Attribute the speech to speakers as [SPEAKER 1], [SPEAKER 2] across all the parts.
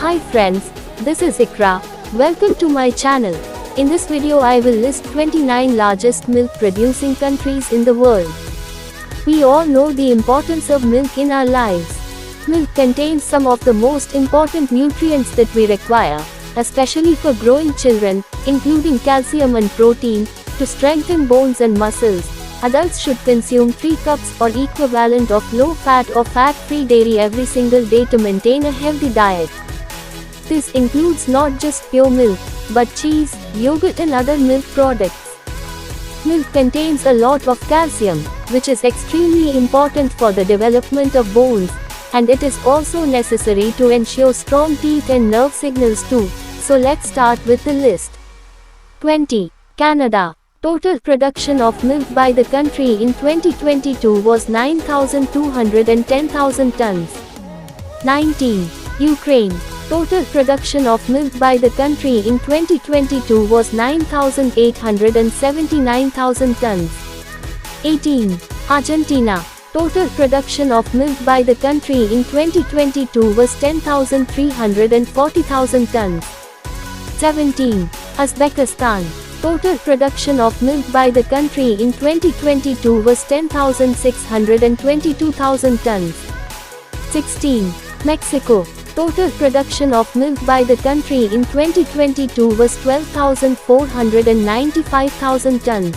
[SPEAKER 1] Hi friends, this is Iqra. Welcome to my channel. In this video I will list 29 largest milk producing countries in the world. We all know the importance of milk in our lives. Milk contains some of the most important nutrients that we require, especially for growing children, including calcium and protein. To strengthen bones and muscles, adults should consume 3 cups or equivalent of low-fat or fat-free dairy every single day to maintain a healthy diet. This includes not just pure milk, but cheese, yogurt and other milk products. Milk contains a lot of calcium, which is extremely important for the development of bones, and it is also necessary to ensure strong teeth and nerve signals too. So let's start with the list. 20. Canada. Total production of milk by the country in 2022 was 9,210,000 tons. 19. Ukraine. Total production of milk by the country in 2022 was 9,879,000 tons. 18. Argentina. Total production of milk by the country in 2022 was 10,340,000 tons. 17. Uzbekistan. Total production of milk by the country in 2022 was 10,622,000 tons. 16. Mexico. Total production of milk by the country in 2022 was 12,495,000 tons.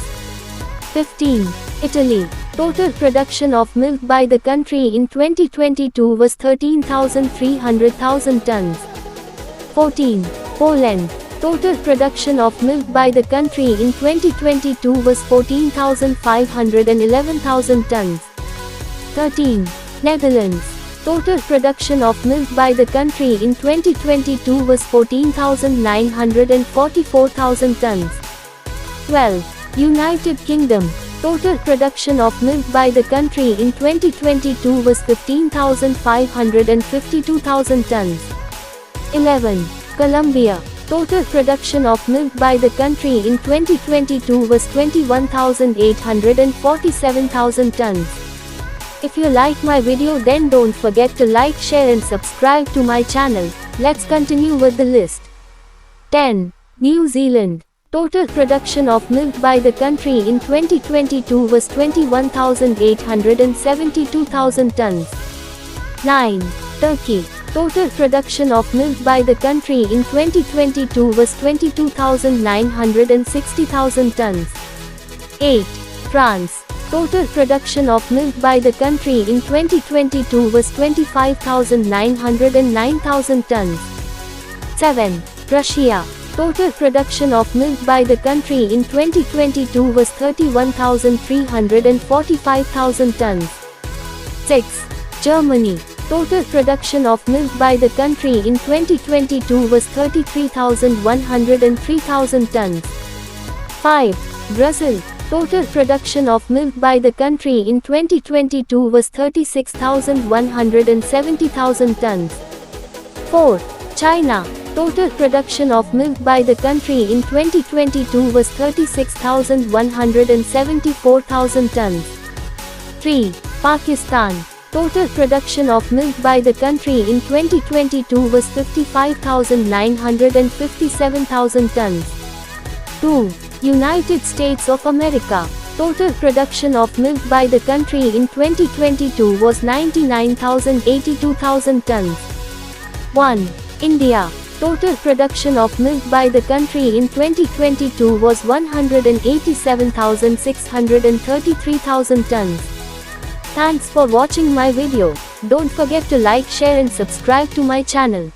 [SPEAKER 1] 15. Italy. Total production of milk by the country in 2022 was 13,300,000 tons. 14. Poland. Total production of milk by the country in 2022 was 14,511,000 tons. 13. Netherlands. Total production of milk by the country in 2022 was 14,944,000 tons. 12. United Kingdom. Total production of milk by the country in 2022 was 15,552,000 tons. 11. Colombia. Total production of milk by the country in 2022 was 21,847,000 tons. If you like my video, then don't forget to like, share and subscribe to my channel. Let's continue with the list. 10. New Zealand. Total production of milk by the country in 2022 was 21,872,000 tons. 9. Turkey. Total production of milk by the country in 2022 was 22,960,000 tons. 8. France. Total production of milk by the country in 2022 was 25,909,000 tons. 7. Russia. Total production of milk by the country in 2022 was 31,345,000 tons. 6. Germany. Total production of milk by the country in 2022 was 33,103,000 tons. 5. Brazil. Total production of milk by the country in 2022 was 36,170,000 tons. 4. China. Total production of milk by the country in 2022 was 36,174,000 tons. 3. Pakistan. Total production of milk by the country in 2022 was 55,957,000 tons. 2. United States of America. Total production of milk by the country in 2022 was 99,082,000 tons. 1. India. Total production of milk by the country in 2022 was 187,633,000 tons. Thanks for watching my video. Don't forget to like, share and subscribe to my channel.